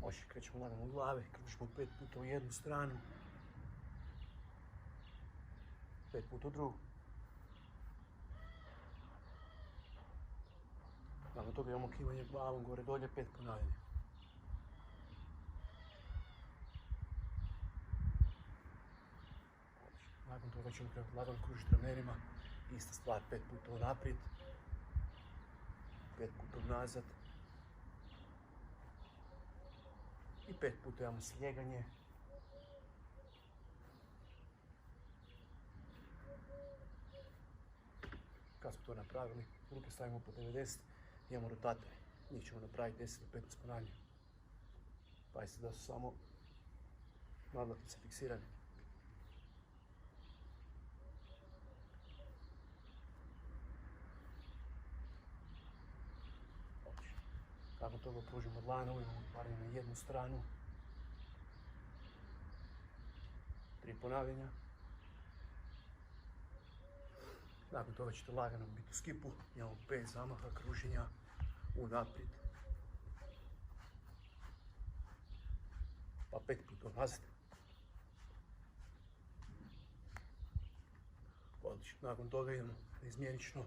Može, krećemo lagano u glave, kružimo 5 puta u jednu stranu, 5 puta u drugu. Nakon toga imamo kivanje glavom gore dolje, 5 ponavljanja. Nakon toga ćemo krenuti lagano kružiti ramenima, ista stvar, 5 puta unaprijed, 5 puta unazad i 5 puta imamo sljeganje. Kad smo to napravili, ruke stavimo po 90, imamo rotatore. Njih ćemo napraviti 10 do 15 ponavljanja. Pazite da su samo nadlaktice fiksirane. Nakon toga pružimo dlane, imamo otvaranje na jednu stranu. 3 ponavljanja. Nakon toga ćete lagano biti u skipu, imamo 5 zamaha kruženja unaprijed. Pa 5 puta unazad. Odlično, nakon toga idemo izmjenično.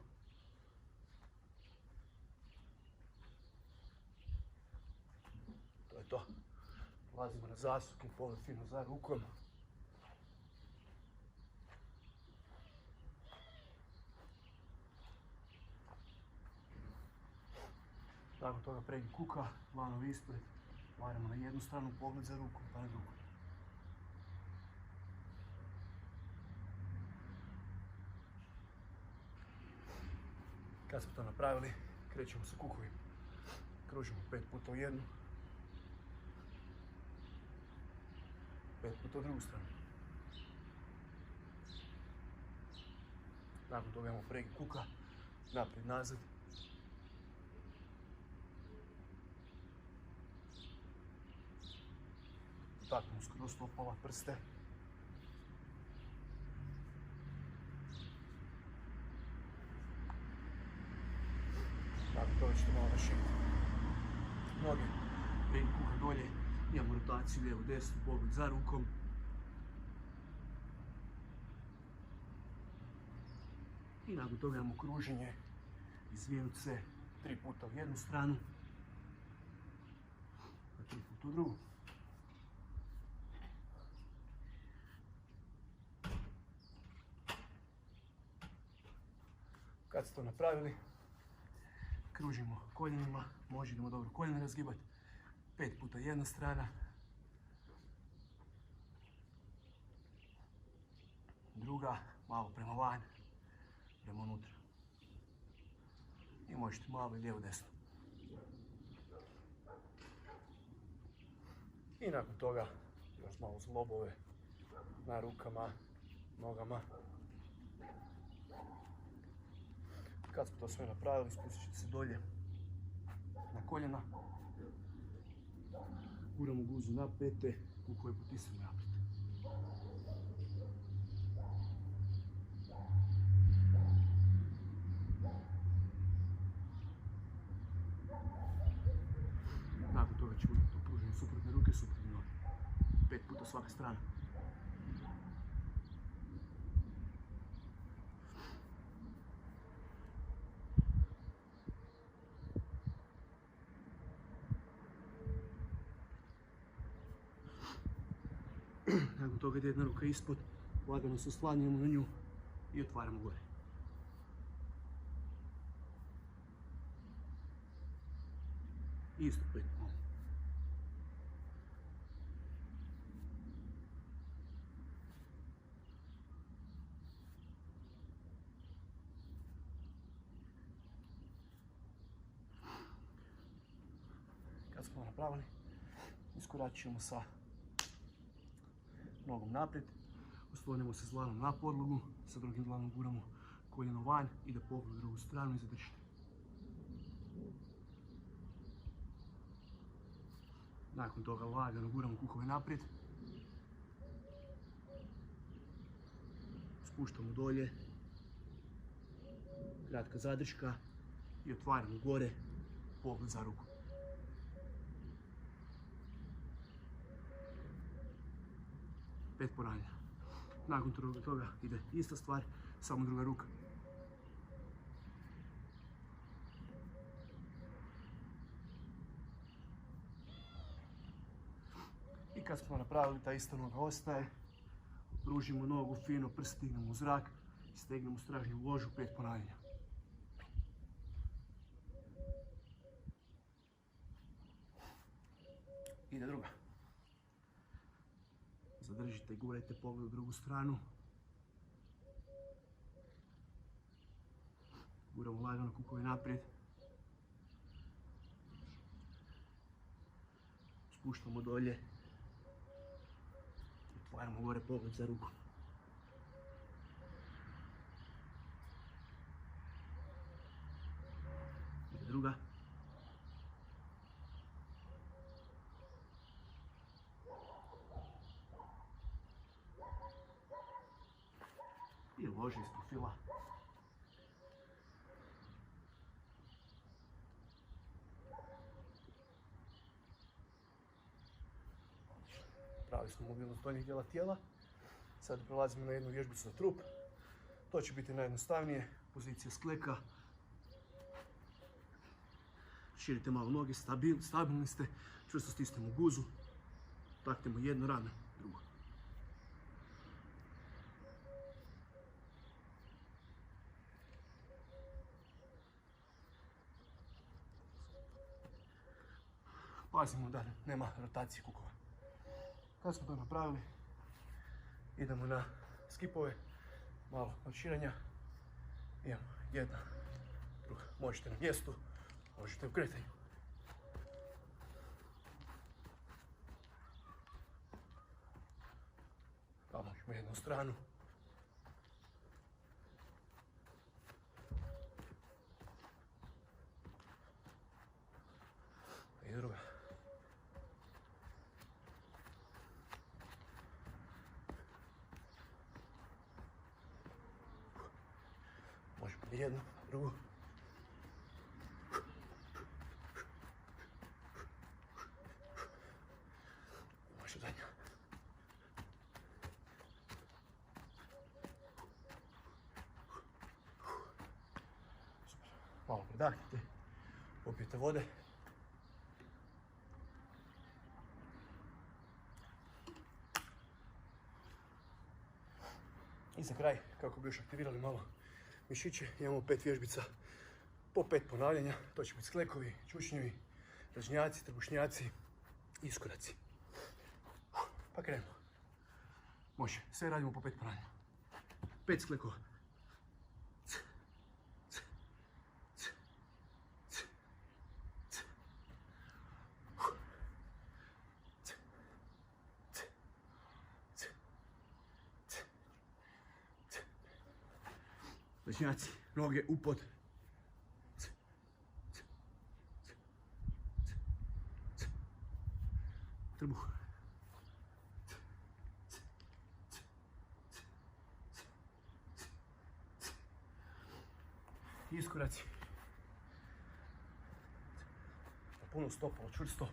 To je to. Ulazimo na zasuke, pogled fino za rukom. Nakon toga prednji kuka, dlanovi ispred, varamo na jednu stranu, pogled za rukom, pa na drugu. Kad smo to napravili, krećemo sa kukovima. Kružimo 5 puta u jednu, 5 puta u drugu stranu. Nakon toga imamo prednji kuka, naprijed, nazad. Taknemo skroz stopala, prste. Nakon toga ćete malo naširiti noge, prednji kuka dolje, imamo rotaciju lijevo desno, pogled za rukom. I nakon toga imamo kruženje, izvijenut se 3 puta u jednu stranu, a 3 puta u drugu. Kad ste to napravili, kružimo koljenima, možemo dobro koljena razgibati, 5 puta jedna strana, druga, malo prema van, prema unutra. I možete malo i lijevo desno. I nakon toga još malo zglobove na rukama, nogama. Kad smo to sve napravili, spustit ćete se dolje na koljena. Guramo guzu na pete, kukove potisnemo naprijed. Nakon toga ćemo to pružiti suprotne ruke, suprotne noge. 5 puta svaka strana. Nakon toga ide jedna ruka ispod, lagano se oslanjamo na nju i otvaramo gore. Isto 5 puta. Kad smo napravili, iskoračit ćemo sa nogom naprijed, oslonimo se s dlanom na podlogu, sa drugim dlanom guramo koljeno van, ide pogled u drugu stranu i zadržite. Nakon toga lagano guramo kukove naprijed, spuštamo dolje, kratka zadrška i otvaramo gore, pogled za ruku. 5 ponavljanja. Nakon toga ide ista stvar, samo druga ruka. I kad smo napravili, ta ista noga ostaje. Pružimo nogu fino, prst stignemo u zrak i stegnemo stražnju ložu, 5 ponavljanja. Ide druga. Zadržite i gurajte pogled u drugu stranu. Guramo lagano kukove naprijed. Spuštamo dolje. Otvaramo gore pogled za ruku. Ide druga. I loži iz profila. Pravili smo mobilnost donjih dijela tijela. Sad prelazimo na jednu vježbicu za trup. To će biti najjednostavnije. Pozicija skleka. Širite malo noge, stabilni ste. Čvrsto stisnemo guzu. Taknemo jedno rame, drugo. Pazimo da nema rotacije kukova. Kad smo to napravili, idemo na skipove, malo odširanja. Imamo jedna, druga. Možete na mjestu, možete u kretanju. Možemo jednu stranu. I druga. Možemo jednu, drugu. Može zadnja. Super. Malo predahnite. Popijete vode. I za kraj, kako bi još aktivirali malo mišiće, imamo 5 vježbica po 5 ponavljanja. To će biti sklekovi, čučnjevi, ražnjaci, trbušnjaci, iskoraci. Pa krenemo. Može, sve radimo po 5 ponavljanja. 5 sklekova. Ražnjaci, noge u pod. Trbuh. Iskoraci. Puno stopalo, čvrsto.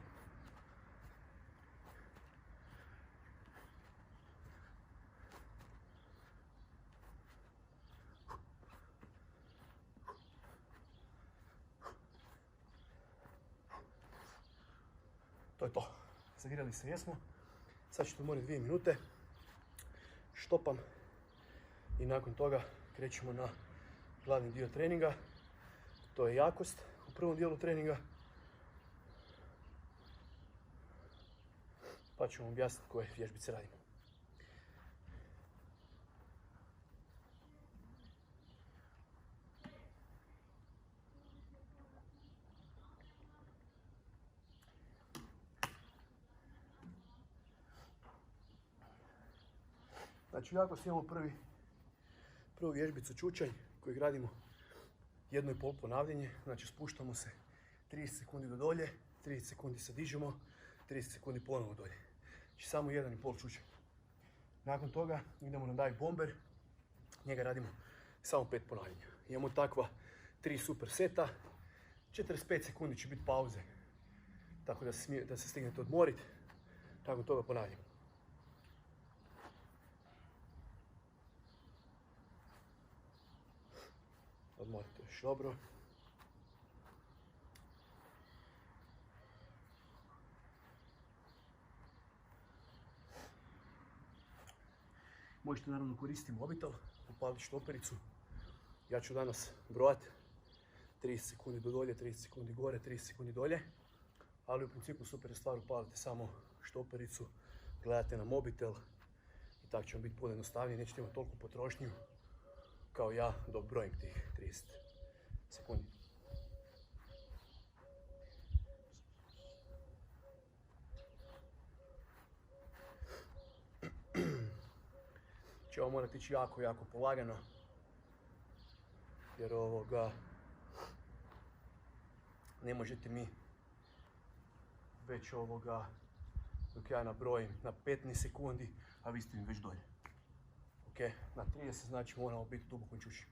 To je to. Zagrali se jesmo. Sad ću to morati 2 minute. Štopam. I nakon toga krećemo na glavni dio treninga. To je jakost u prvom dijelu treninga. Pa ću vam objasniti koje vježbice radimo. Znači, jakost imamo prvu vježbicu čučanj koju radimo 1,5 ponavljanje. Znači, spuštamo se 30 sekundi do dolje, 30 sekundi se dižemo, 30 sekundi ponovo dolje. Znači, samo 1,5 čučanj. Nakon toga idemo na dive bomber. Njega radimo samo 5 ponavljanja. Imamo takva 3 super seta. 45 sekundi će biti pauze. Tako da se stignete odmoriti. Nakon toga ponavljamo. Odmorite još dobro. Možete naravno koristiti mobitel, upaliti štopericu. Ja ću danas brojati 30 sekundi do dolje, 30 sekundi gore, 30 sekundi dolje. Ali u principu super je stvar, upalite samo štopericu, gledate na mobitel i tako će vam biti puno jednostavnije, nećete imati toliko potrošnju kao ja dok brojim tih 30 sekundi. Će ovo morati ići jako polagano, jer ne možete mi već dok ja nabrojim na 15 sekundi, a vi ste mi već dolje. Ok, na 30 znači moramo biti u dubokom čučnju.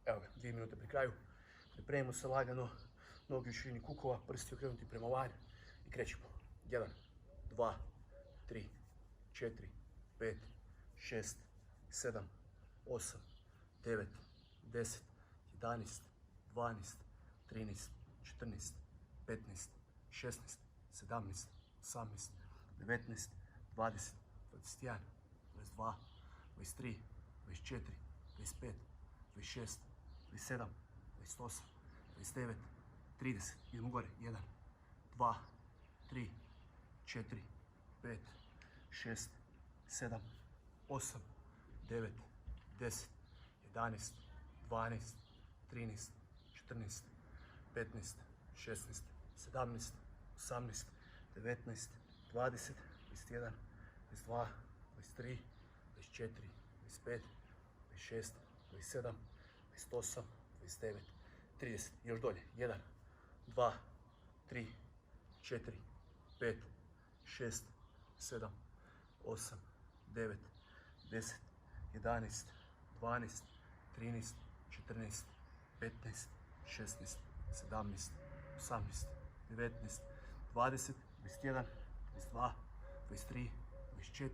Evo ga, 2 minute pri kraju. Pripremimo se lagano, noge u širini kukova, prsti okrenuti prema van i krećemo. 1, 2, 3, 4, 5, 6, 7, 8, 9, 10, 11, 12, 13, 14, 15, 16, 17, 18, 19, 20, 21, 22, 23, 24, 25, 26, 27, 28, 29, 30, idemo gore, 1, 2, 3, 4, 5, 6, 7, 8, 9, 10, 11, 12, 13, 14, 15, 16, 17, 18, 19, 20, 21, 22, 23, 24, 25, 26, 27, 28, 29, 30, još dolje, 1, 2, 3, 4, 5, 6, 7, 8, 9, 10, 11, 12, 13, 14, 15, 16, 17, 18, 19, 20, 21, 22, 23, 24,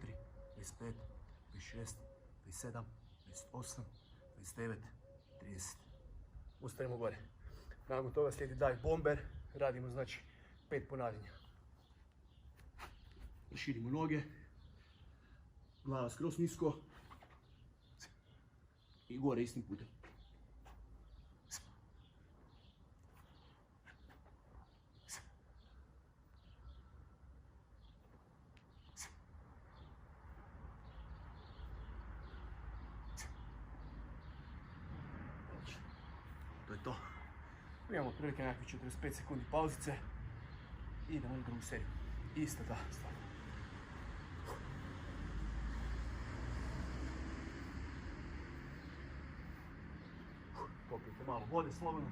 25, 26, 27, 28, 29, 30. Ustavimo gore. Nakon toga slijedi dive bomber. Radimo znači 5 ponavljanja. Širimo noge. Glava skroz nisko. I gore istim putem. To je to. Imamo otprilike nekakvih 45 sekundi pauzice i idemo na drugu seriju. Ista ta stvar. Popijte malo vode slobodno.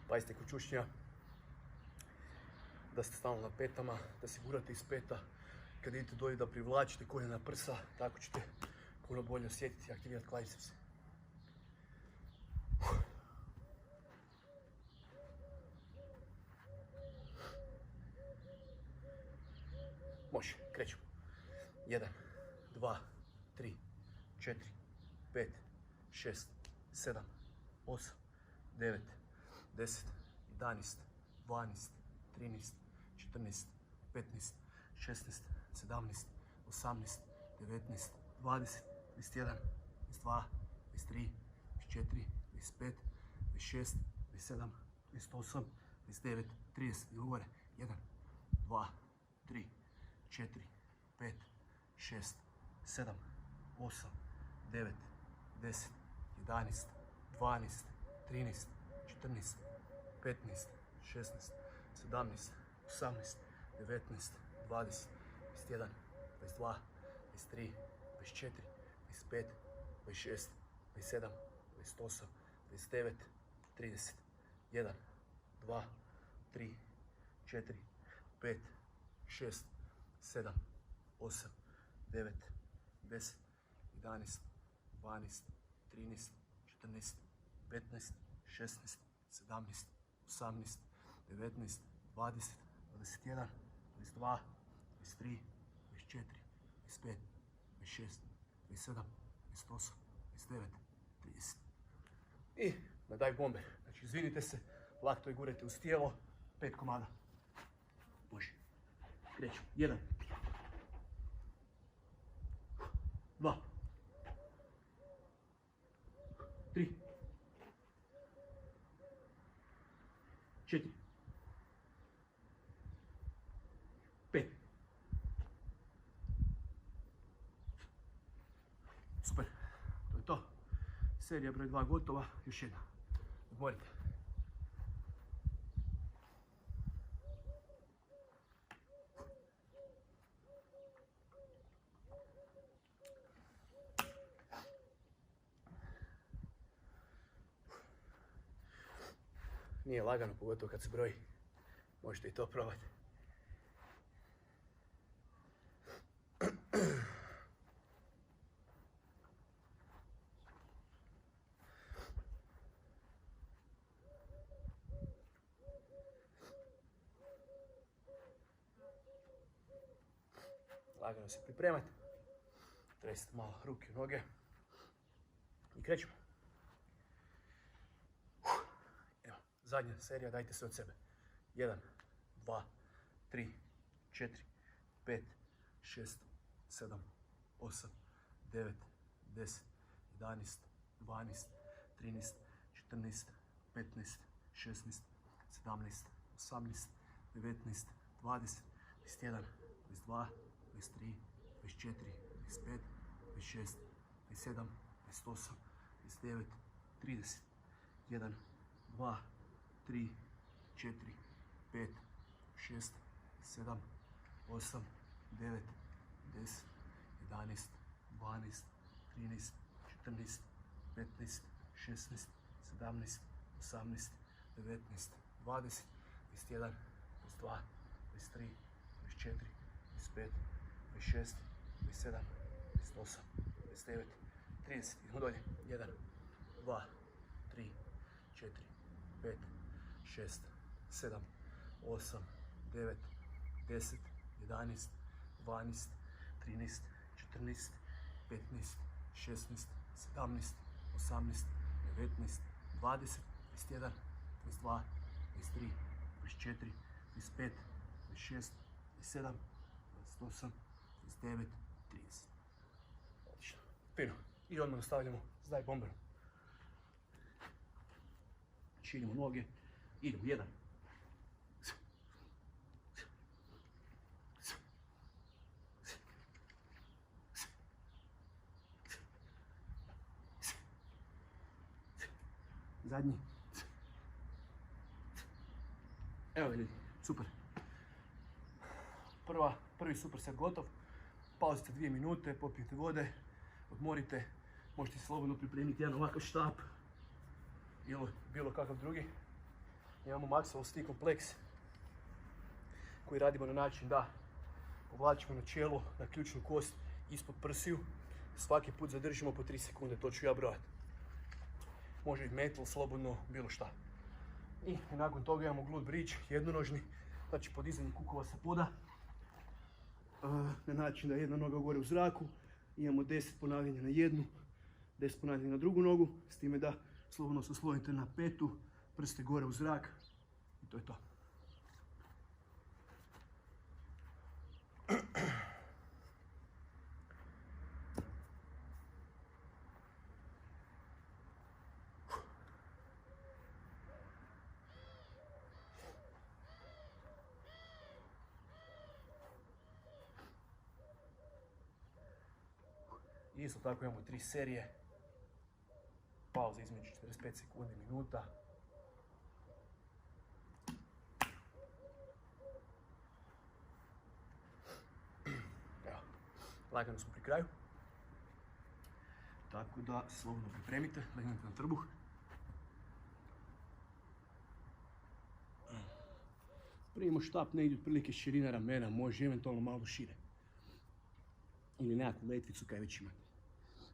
Pazite kod čučnja da ste stalno na petama, da se gurate iz peta. Kad idete dolje da privlačite koljena prsa, tako ćete puno bolje osjetiti i aktivirati quadriceps. Može, krećemo. 1, 2, 3, 4, 5, 6, 7, 8, 9, 10, 11, 12, 13, 14, 15, 16, 17, 18, 19, 20, 21, 22, 23, 24, 25, 26, 27, 28, 29, 30. I gore. 1, 2, 3, 4, 5, 6, 7, 8, 9, 10, 11, 12, 13, 14, 15, 16, 17, 18, 19, 20, 21, 22, 23, 24, 25, 26, 27, 28, 29, 30. 1, 2, 3, 4, 5, 6, 7, 8, 9, 10, 11, 12, 13, 14, 15, 16, 17, 18, 19, 20, 21, 22, 23, 24, 25, 26, 27, 28, 29, 30. I na dive bomber. Znači izvinite se, laktove gurajte uz tijelo, 5 komada. Može. Krećemo. 1, 2, 3, 4, 5. Super. To je to. Serija broj 2 gotova. Još jedna. Odmorite. Nije lagano, pogotovo kad se broji. Možete i to probati. Lagano se pripremati. Tresite malo ruke i noge. I krećemo. Evo, zadnja serija, dajte sve od sebe. 1, 2, 3, 4, 5, 6, 7, 8, 9, 10, 11, 12, 13, 14, 15, 16, 17, 18, 19, 20, 21, 22, 23, 24, 25, 26, 27, 28, 29, 30. 1, 2, 3, 4, 5, 6, 7, 8, 9, 10, 11, 12, 13, 14, 15, 16, 17, 18, 19, 20, 21, 22, 23, 24, 25, 26, 27, 28, 29, 30. Idemo dolje. 1, 2, 3, 4, 5, 6, 7, 8, 9, 10, 11, 12, 13, 14, 15, 16, 17, 18, 19, 20, 21, 22, 23, 24, 25, 26, 27, 28, 29, 30. Odlično. Fino. I odmah nastavljamo s dive bomberom. Širimo noge. Idemo. 1. Zadnji. Evo ljudi, super. Prvi super set gotov. Pauzite 2 minute, popijete vode, odmorite. Možete slobodno pripremiti jedan ovakav štap ili bilo kakav drugi. Imamo Maxwell Stick kompleks koji radimo na način da povlačimo na čelo, na ključnu kost ispod prsiju. Svaki put zadržimo po 3 sekunde, to ću ja brojati. Može i metal, slobodno, bilo šta. I nakon toga imamo glute bridge, jednonožni, znači podizanje kukova sa poda. Na način da jedna noga gore u zraku, imamo 10 ponavljanja na jednu, 10 ponavljanja na drugu nogu, s time da slobodno se oslonite na petu, prste gore u zrak i to je to. I isto tako imamo 3 serije, pauza između 45 sekundi i minuta. Evo, lagano smo pri kraju. Tako da slobodno pripremite, legnite na trbuh. Primimo štap negdje otprilike širina ramena, može eventualno malo šire. Ili nekakvu letvicu kaj već imate.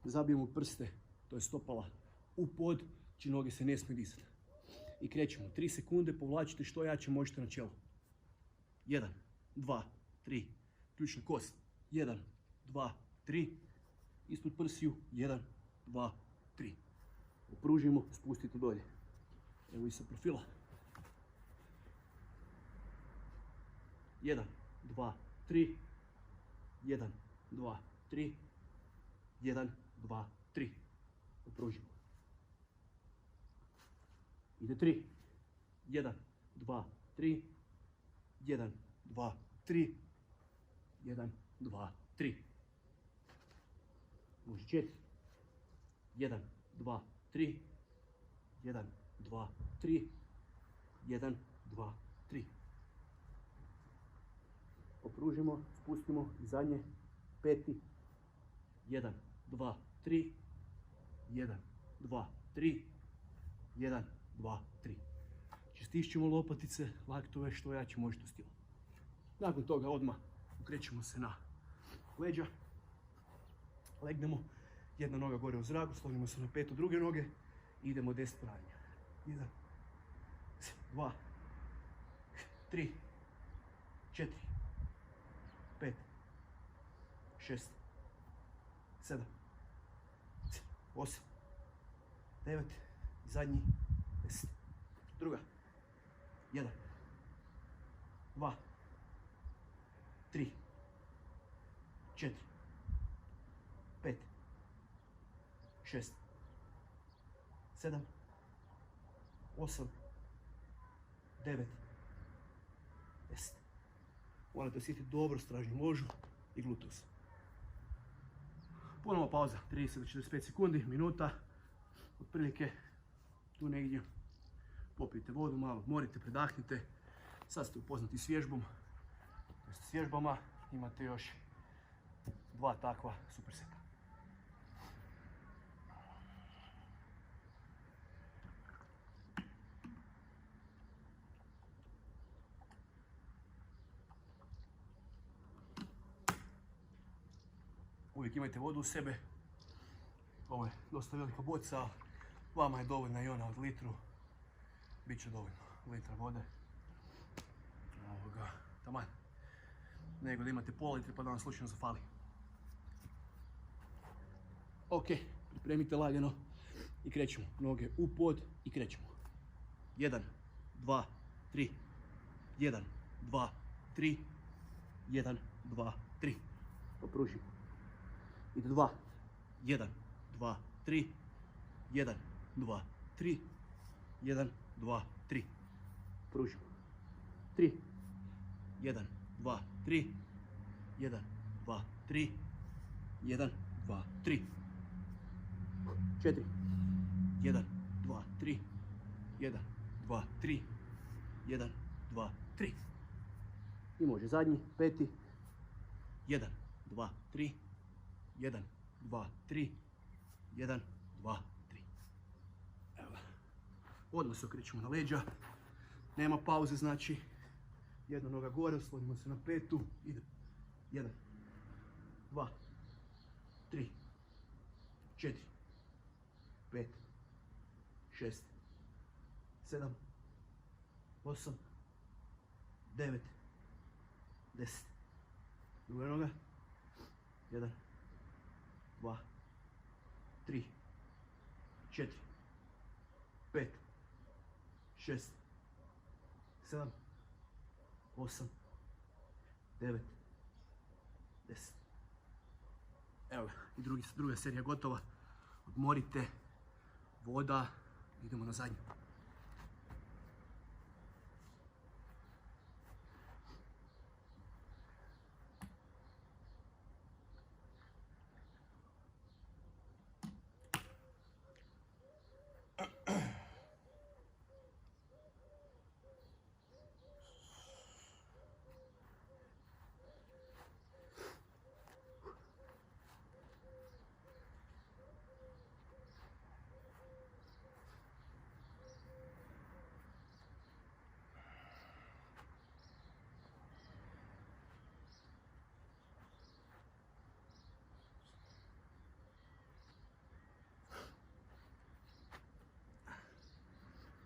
Zabijemo prste, to je stopala, u pod, či noge se ne smije dizati. I krećemo. 3 sekunde, povlačite što jače možete na čelo. 1, 2, 3. Ključna kost. 1, 2, 3. Ispod prsiju. 1, 2, 3. Opružimo, spustite dolje. Evo i sa profila. 1, 2, 3. 1, 2, 3. 1, 2, 3. Opružimo. Ide 3. 1, 2, 3. 1, 2, 3. 1, 2, 3. Može 4. 1, 2, 3. 1, 2, 3. 1, 2, 3. Opružimo, spustimo i zadnje. 5. 1, 2, 3. 1, 2, 3. 1, 2, 3. Stišćemo lopatice, laktove, što jače možete stila. Nakon toga odmah ukrećemo se na leđa. Legnemo, jedna noga gore u zraku, slonimo se na petu druge noge i idemo 10 ponavljanja. 1, 2, 3, 4, 5, 6, 7, 8, 9 i zadnji 10. Druga. 1, 2, 3, 4, 5, 6, 7, 8, 9, 10. Morate osjetiti dobro stražnju ložu i gluteus. Ponovno pauza, 30 do 45 sekundi, minuta, otprilike tu negdje. Popijte vodu, malo odmorite, predahnite. Sad ste upoznati s vježbom. S vježbama imate još 2 takva superseta. Uvijek imajte vodu u sebe. Ovo je dosta velika boca, vama je dovoljna i ona od litru. Biće dovoljno litra vode. Taman. Nego da imate pola litre pa da vam slučajno zafali. Ok, pripremite lagano i krećemo. Noge u pod i krećemo. 1, 2, 3. 1, 2, 3. 1, 2, 3. Opružimo. Ide 2. 1, 2, 3. 1, 2, 3. 1, 2, 3. Pružimo. 3. 1, 2, 3. 1, 2, 3. 1, 2, 3. 4. 1, 2, 3. 1, 2, 3. 1, 2, 3. I može zadnji, 5. 1, 2, 3. 1, 2, 3. 1, 2, 3. Evo ga. Odmah se okrećemo na leđa. Nema pauze, znači jedna noga gore, oslonimo se na petu. Idemo. 1, 2, 3, 4, 5, 6, 7, 8, 9, 10. Druga noga. 1, 2, 3, 4, 5, 6, 7, 8, 9, 10. Evo ga, i druga serija gotova. Odmorite, voda, idemo na zadnju.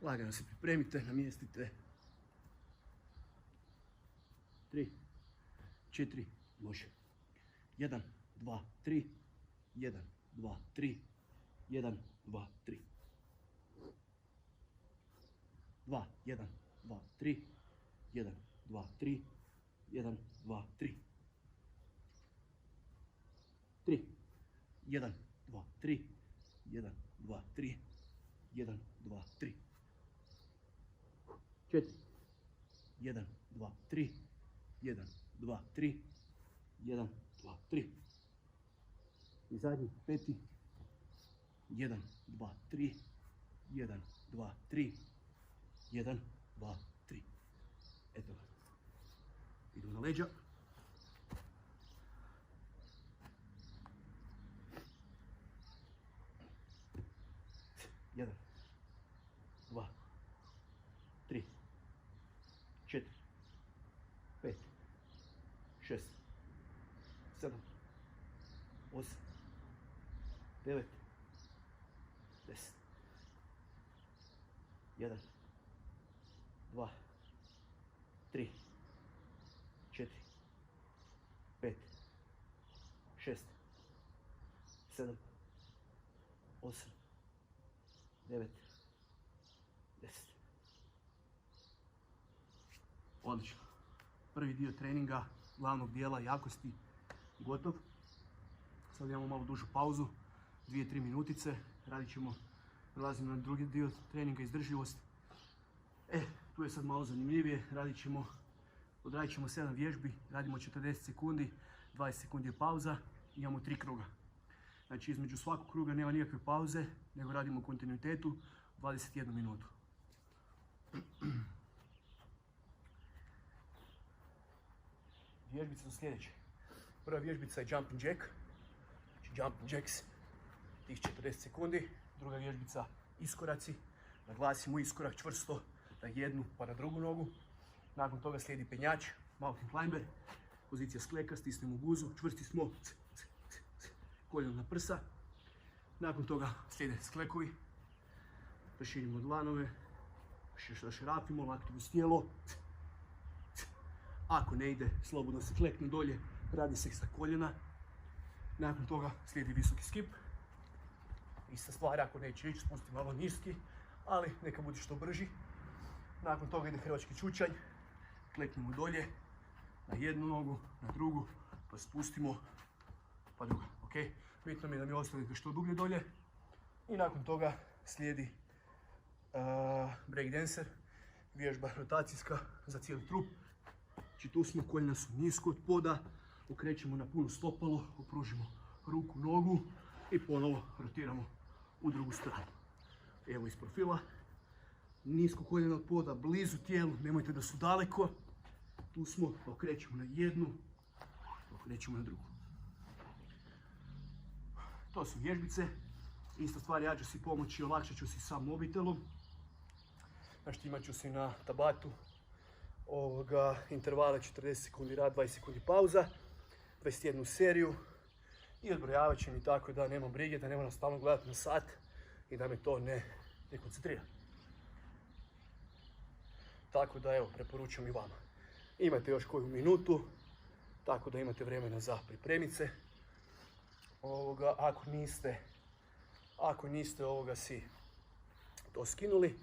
Lagano se pripremite, namjestite. 3, 4, može. 1, 2, 3, 1, 2, 3, 1, 2, 3. 2, 1, 2, 3, 1, 2, 3, 1, 2, 3. 3, 1, 2, 3, 1, 2, 3, 1, 2, 3. 4, 1, 2, 3, 1, 2, 3, 1, 2, 3. I zadnji, peti. 1, 2, 3, 1, 2, 3, 1, 2, 3. Eto ga. Idu na leđa. 1, 2, 3, 4, 5, 6, 7, 8, 9, 10. 1, 2, 3, 4, 5, 6, 7, 8, 9, 10. Odlično. Prvi dio treninga, glavnog dijela jakosti, gotov. Sad imamo malo dužu pauzu, 2-3 minutice. Prelazimo na drugi dio treninga, izdržljivost. Tu je sad malo zanimljivije. Odradit ćemo 7 vježbi, radimo 40 sekundi, 20 sekundi je pauza, imamo 3 kruga. Znači između svakog kruga nema nikakve pauze, nego radimo u kontinuitetu 21 minutu. Vježbice su sljedeće. Prva vježbica je jumping jack. Znači jumping jacks, tih 40 sekundi. Druga vježbica iskoraci. Naglasimo iskorak čvrsto na jednu pa na drugu nogu. Nakon toga slijedi penjač, mountain climber. Pozicija skleka, stisnemo guzu, čvrsti smo. Koljeno na prsa. Nakon toga slijede sklekovi. Proširimo dlanove. Šrafimo, lakti uz tijelo. Ako ne ide, slobodno se klekne dolje. Radi se sa koljena. Nakon toga slijedi visoki skip. Ista stvar, ako neće ići, spusti malo niski, ali neka bude što brži. Nakon toga ide hrvački čučanj. Kleknemo dolje, na jednu nogu, na drugu, pa spustimo, pa druga. Okay? Bitno mi je da mi ostavite što dublje dolje. I nakon toga slijedi breakdancer, vježba rotacijska za cijeli trup. Znači tu smo, koljena su nisko od poda, okrećemo na puno stopalo, opružimo ruku, nogu i ponovo rotiramo u drugu stranu. Evo iz profila, nisko koljena od poda, blizu tijelu, nemojte da su daleko. Tu smo, okrećemo na jednu, okrećemo na drugu. To su vježbice. Ista stvar, ja ću si pomoći, olakšat ću si sam mobitelom. Naštimat ću si na tabatu intervale 40 sekundi rad, 20 sekundi pauza, 21 seriju i odbrojavat ću mi tako da nemam brige, da ne moram stalno gledati na sat i da me to ne koncentrira. Tako da evo, preporučujem i vama. Imate još koju minutu, tako da imate vremena za pripremice. Ako niste si to skinuli,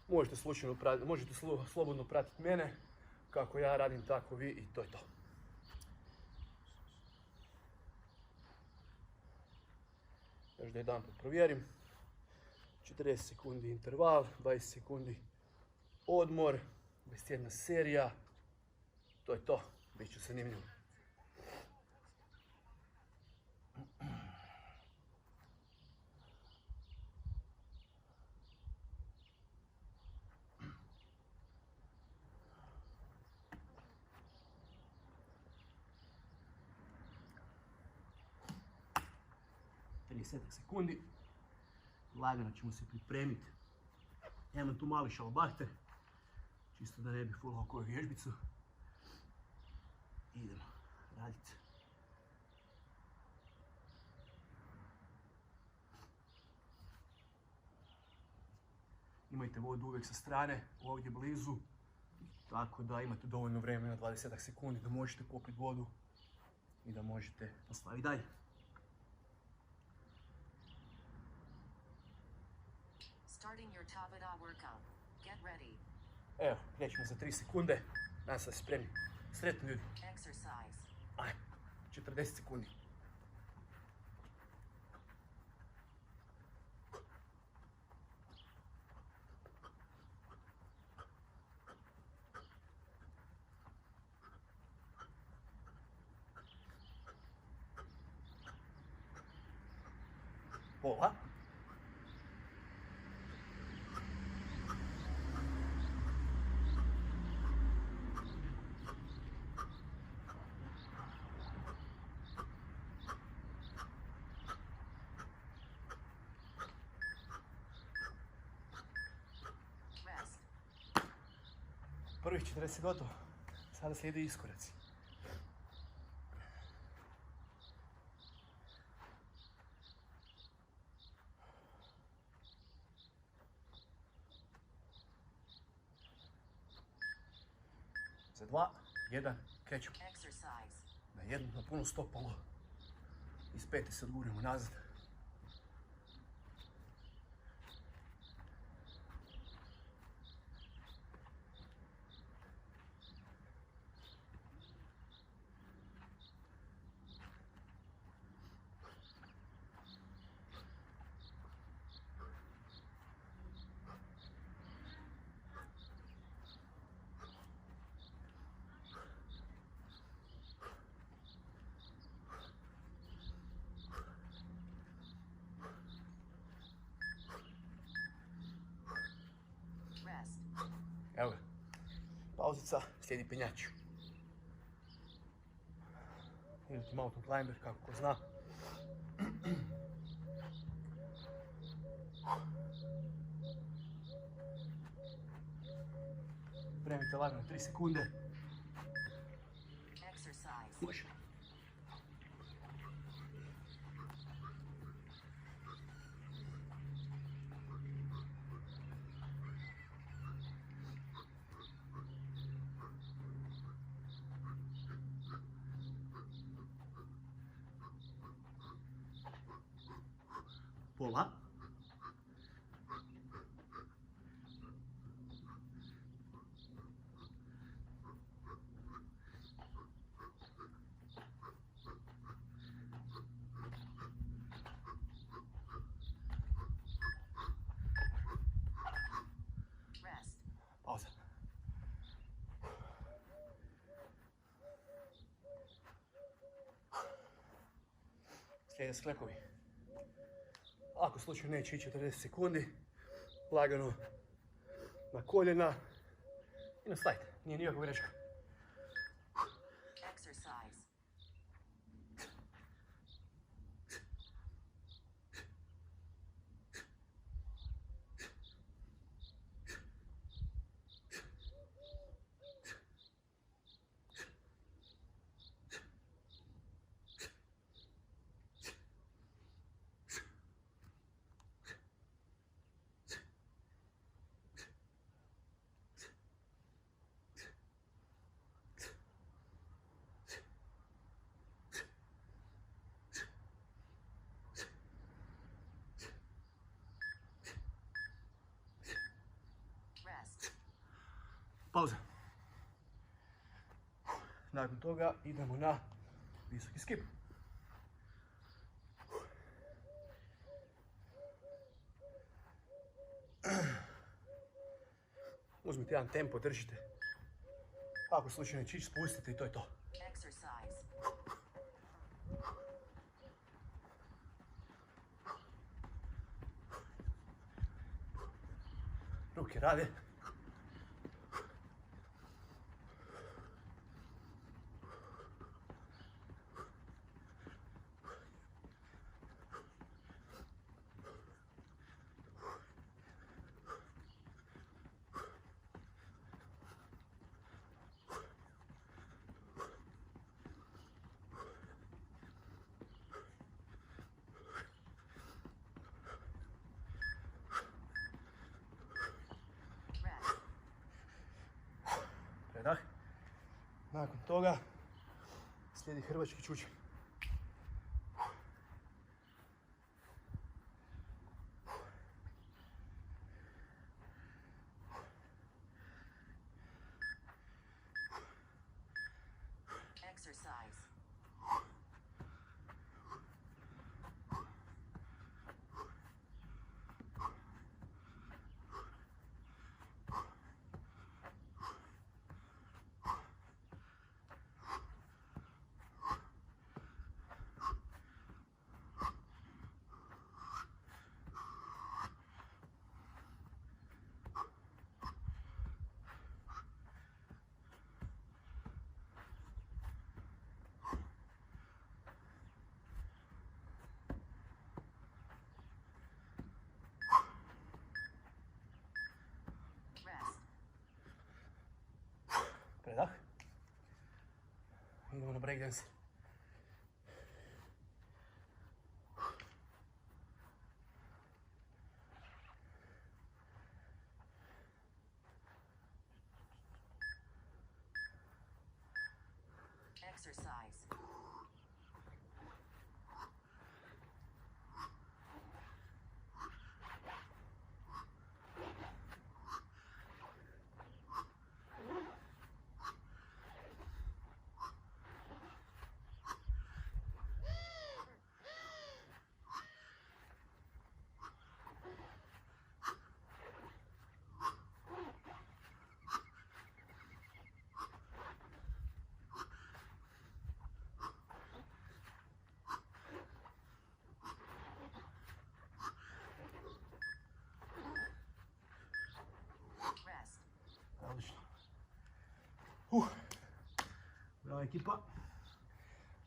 možete slobodno pratiti mene, kako ja radim, tako vi i to je to. Još da jedan put provjerim. 40 sekundi interval, 20 sekundi odmor, 21 serija. To je to, bit će zanimljivo. Sekundi. Lagano ćemo se pripremiti. Imam tu mali šalabahter, čisto da ne bi fulao koju vježbicu. Idemo raditi. Imajte vodu uvijek sa strane, ovdje blizu. Tako da imate dovoljno vremena, 20 sekundi, da možete popiti vodu i da možete nastaviti dalje. Evo, krećemo za 3 sekunde. Nadam se da ste spremni. Sretni ljudi. Ajde, 40 sekundi. Pola. Prvih 40 gotovo. Sada slijede iskoraci. Za 2, 1, krećemo. Na puno stopalo. Iz pete se odgurimo nazad. Evo ga, pauzica, slijedi penjač. Ili ti mountain climber, kako ko zna. Pripremite lagano 3 sekunde. Može. Pola. Pauza. Slijede sklepovi. Ako slučajno neće i 40 sekundi, lagano na koljena i nastavite. Nije nikakva greška. Pauza. Nakon toga idemo na visoki skip. Uzmite jedan tempo, držite. Ako slučajno neće ići, spustite i to je to. Ruke rade. toga slijedi hrvački čučanj. Exercise. Predah. Idemo na breakdance. Exercise. Brava ekipa.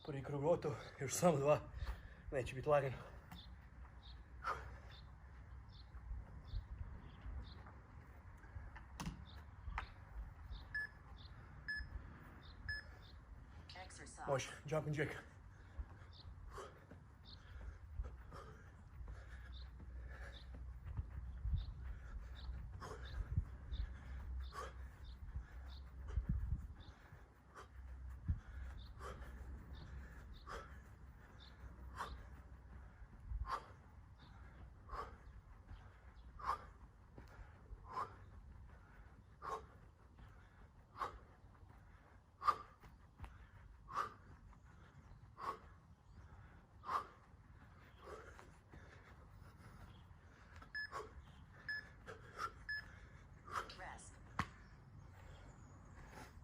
Prvi krug gotov, još samo 2. Neće biti lagano. Može, jumping jack.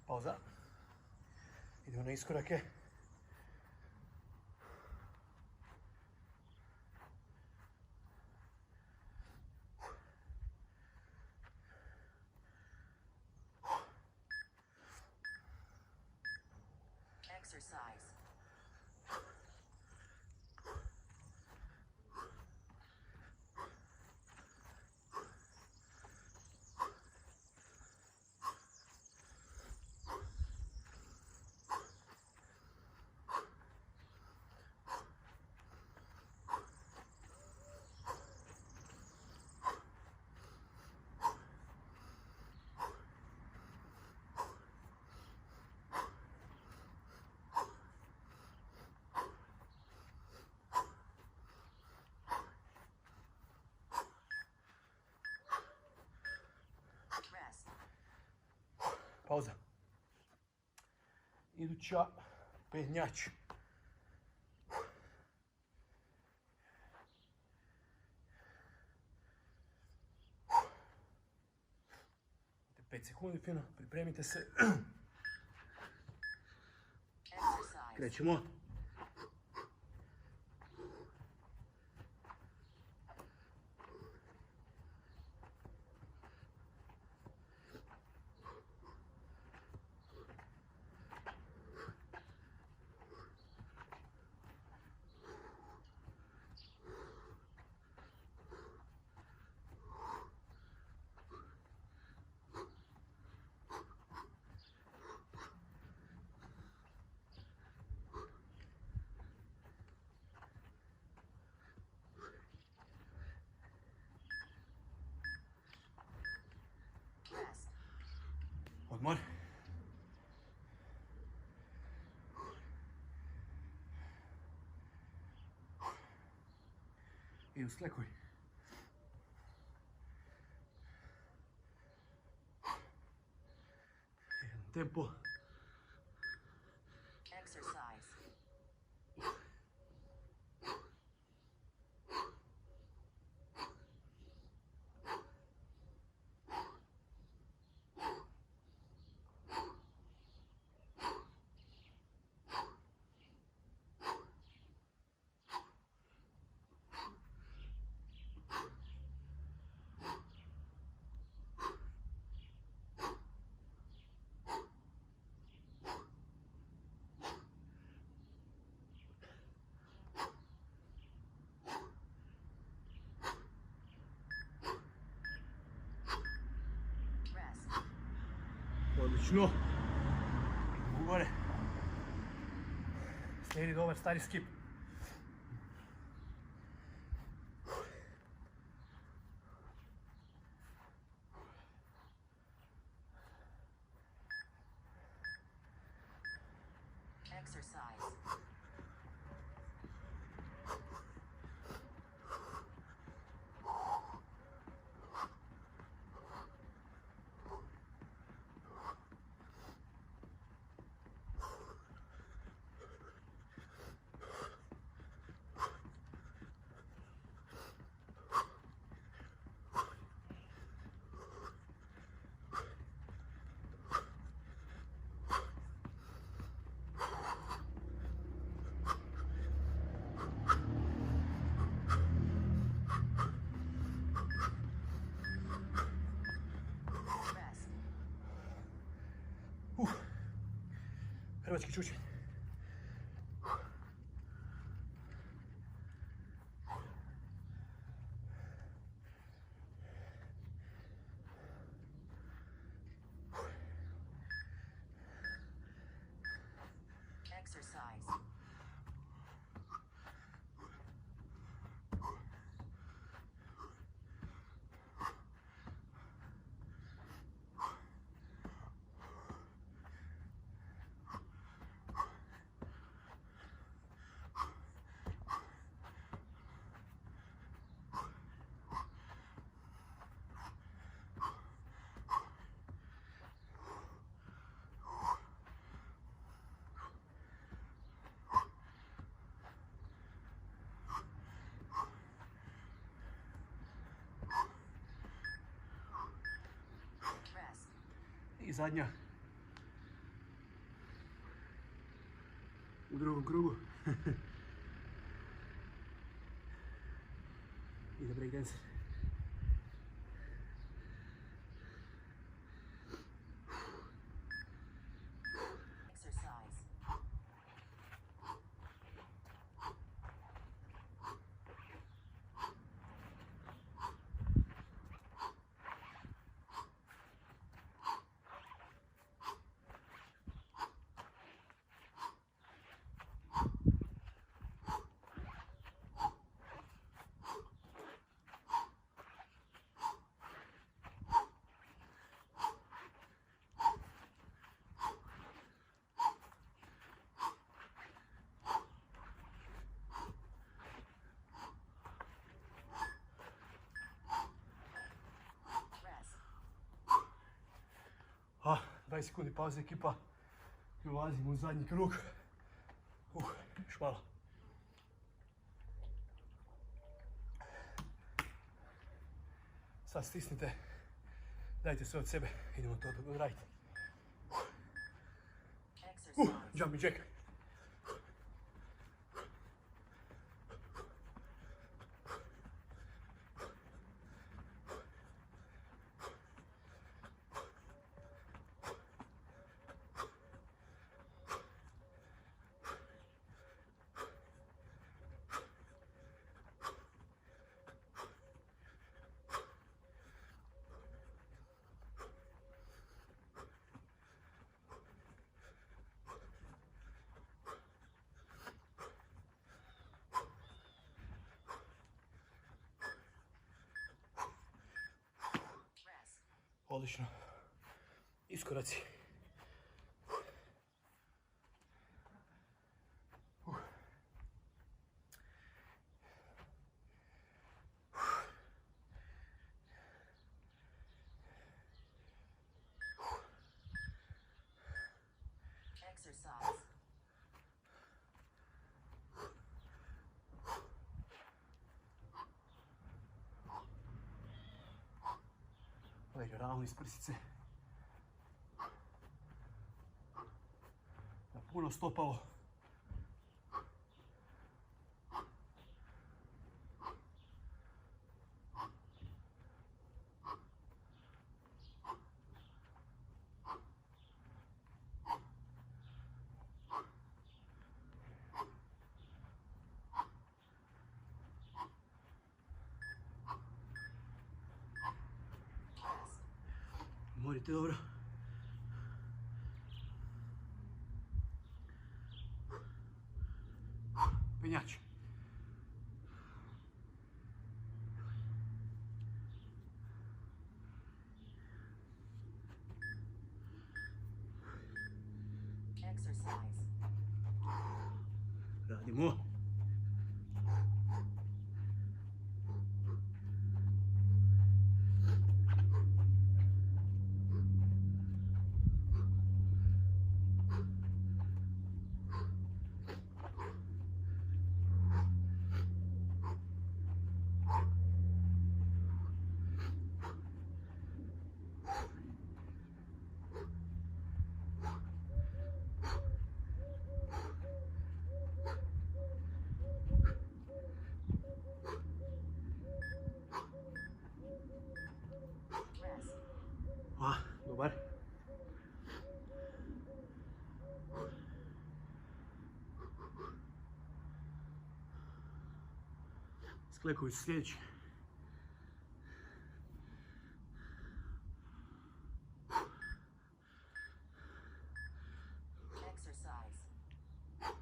Pauza. Idemo na iskorake. Exercise. Pauza. Iduća penjač. 5 sekundi fino, pripremite se. Krećemo. I usklekuj. Jedan tempo. Exercise. Rest. Odlično. Idemo gore. Slijedi dobar stari skip. Exercise. Rest. Hrvatski čučanj. Exercise. Rest. I zadnja. U drugom krugu. Ide breakdancer. Exercise. Rest. 20 sekundi pauze ekipa. I ulazimo u zadnji krug. Još malo. Sad stisnite. Dajte sve od sebe. Idemo to odraditi. Exercise. Jumping jack. Rest. Odlično. Iskoraci. Leđa ravno iz prsice. Na puno stopalo. Morite dobro. Penjač. Exercise. Radimo. Rest. Dobar. Skleković sljedeći. Exercise. Rest.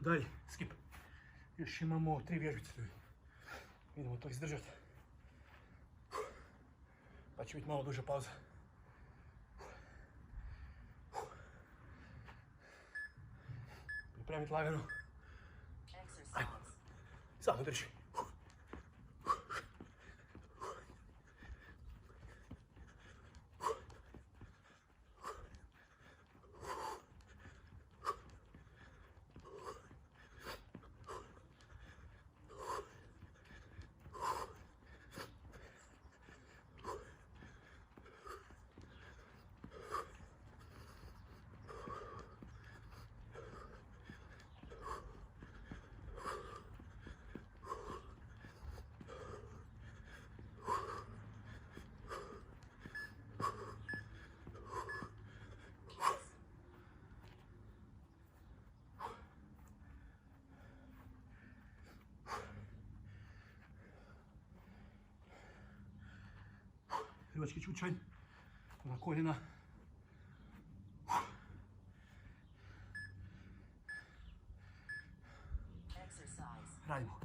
Dalje, skip. Još imamo 3 vježbice tu. Idemo to izdržati. Pa će biti malo duža pauza. Pripremiti lagano. Exercise. Samo drži. Hrvački čučanj. Na koljena. Exercise. Radimo.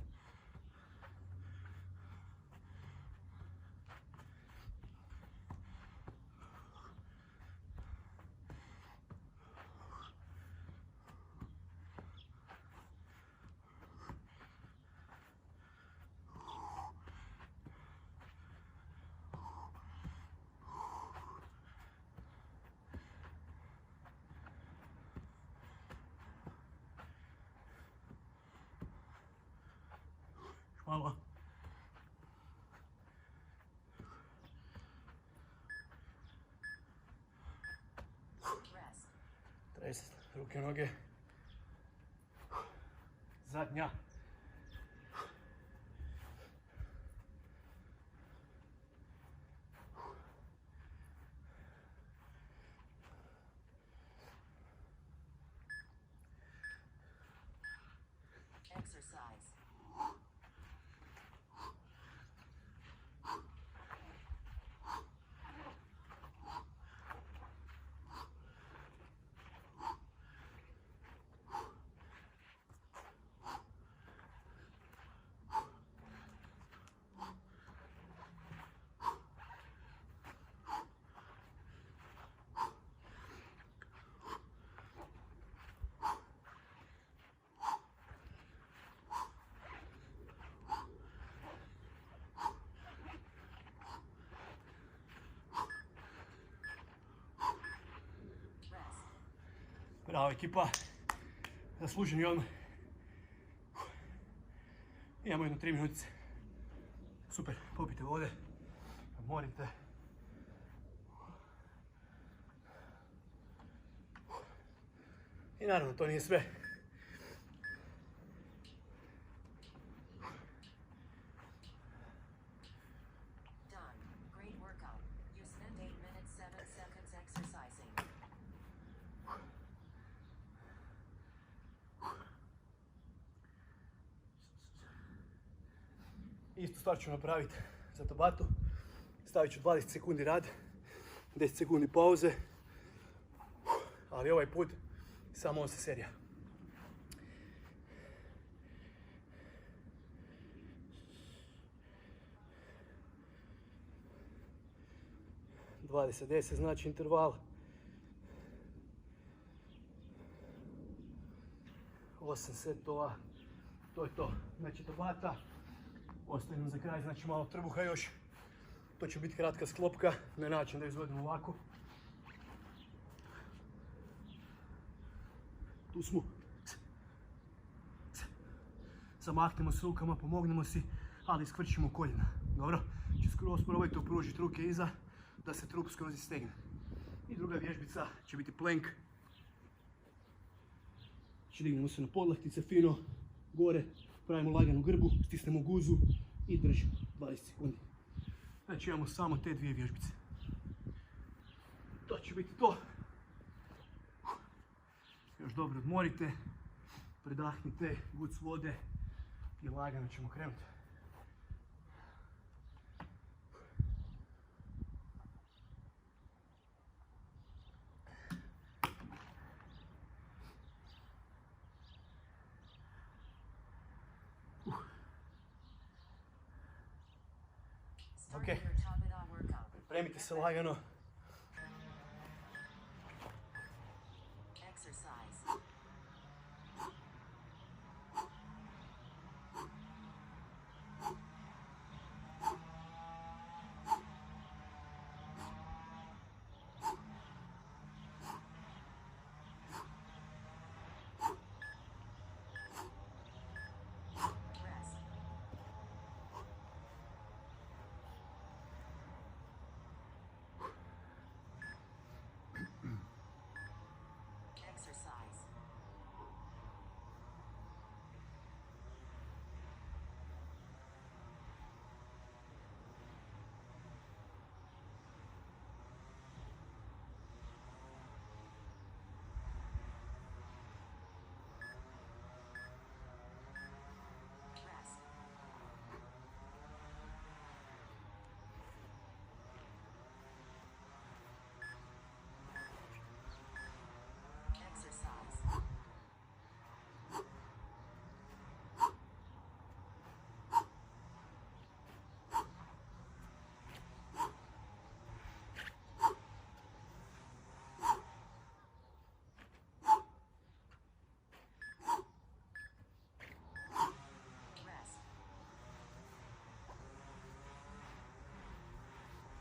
Malo. Rest. Trest, ruke, noge. Zadnja. Exercise. Bravo ekipa. Zasluženi odmah. Imamo jedno 3 minutice. Super, popijte vode, odmorite. I naravno, to nije sve. Done. Great workout. You spent 8 minutes 7 seconds exercising. Istu stvar ću napraviti za Tabatu. Stavit ću 20 sekundi rad, 10 sekundi pauze. Ali ovaj put samo 8 serija. Dvadeset 10 znači interval. 8 setova. To je to. Znači Tabata. Ostaje nam za kraj, znači malo trbuha još. To će biti kratka sklopka na način da izvedemo ovako. Tu smo. Zamahnemo se rukama, pomognemo si, ali iskvrčimo koljena. Dobro? Znači skroz probajte opružiti ruke iza da se trup skroz istegne. I druga vježbica će biti plank. Znači dignemo se na podlaktice fino, gore, pravimo laganu grbu, stisnemo guzu i držimo 20 sekundi. Znači imamo samo te dvije vježbice. To će biti to. Još dobro odmorite, predahnite, guc vode i lagano ćemo krenuti. Ok, Start your Tabata workout. pripremite se lagano. Exercise. Rest. Exercise. Rest. Exercise. Rest.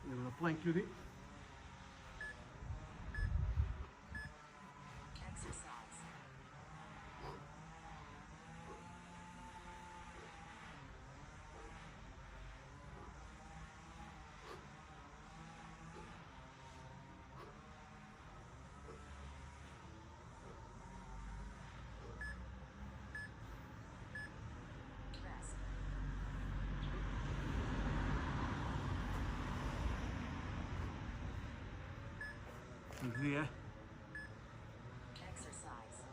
Idemo na plank ljudi. Exercise. Rest. Dvije. Exercise.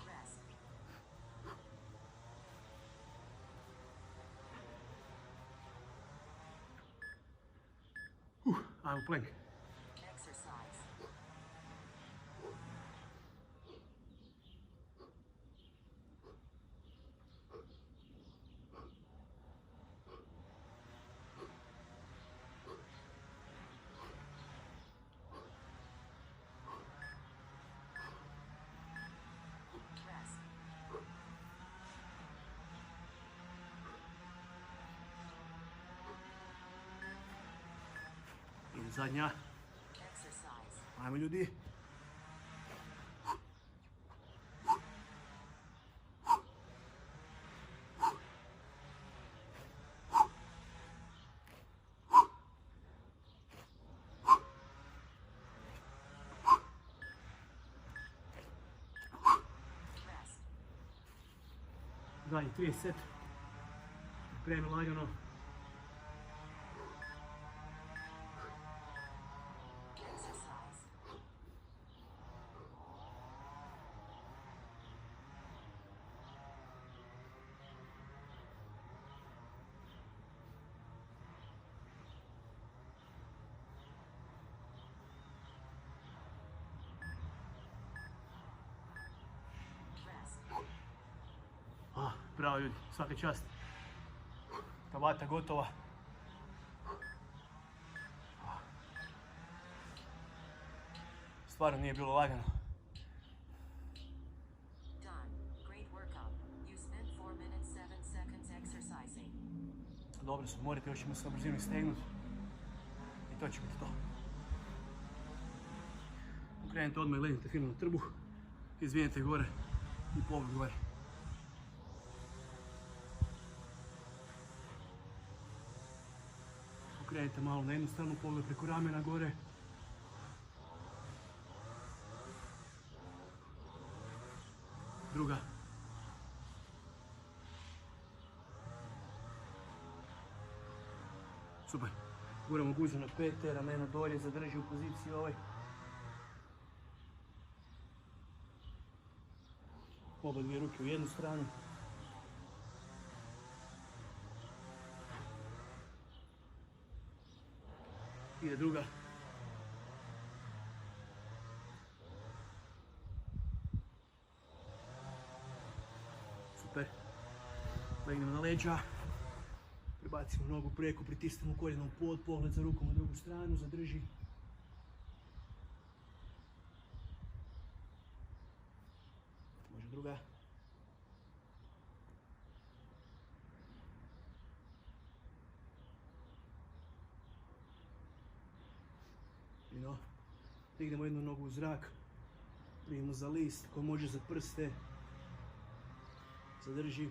Rest. Ajmo plank. Exercise. Zadnja. Exercise. Ajmo ljudi. Rest. Zadnji 30. Krenu lagano. Exercise. Rest. Bravo ljudi, svaka čast. Tabata gotova. Stvarno nije bilo lagano. Done. Great workout. You spent 4 minutes 7 seconds exercising. Dobro se morate, još ćemo se na brzinu istegnuti. I to će biti to. Okrenite odmah i legnite fino na trbuh. Izvinite gore i pogled gore. Okrenite malo na jednu stranu, pogled preko ramena gore. Druga. Super. Guramo guzu na pete, ramena dolje, zadrži u poziciji ovaj. Oba dvije ruke u jednu stranu. Ide druga. Super. Legnemo na leđa. Prebacimo nogu preko, pritisnemo koljenom pod, pogled za rukom u drugu stranu, zadrži. Može druga. Fino. Dignemo jednu nogu u zrak. Primimo za list, ko može za prste. Zadrži.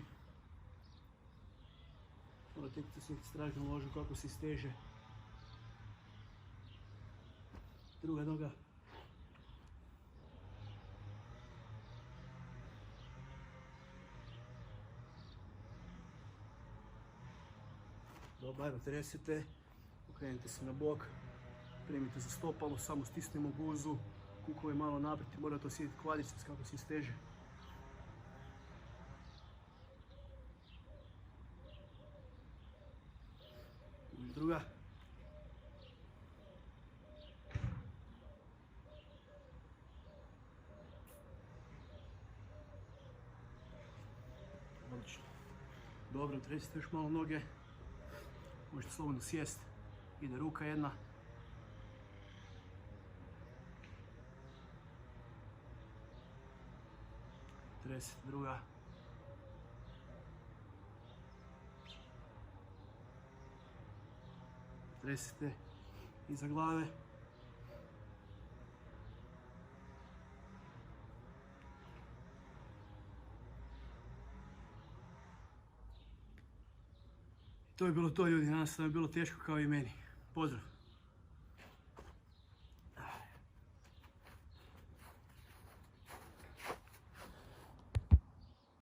Morate se stražno ložu kako se steže. Druga noga. Dobro, ajmo tresete. Okrenite se na bok. Primite za stopalo, samo stisnemo guzu. Kukove malo napriti, morate osjetiti kvadriceps kako se steže. Druga. Odlično. Dobro, tresite još malo noge. Možete slobodno sjest. Ide ruka jedna. Tresite druga. Tresite iza glave. To je bilo to ljudi, danas nam je bilo teško kao i meni. Pozdrav!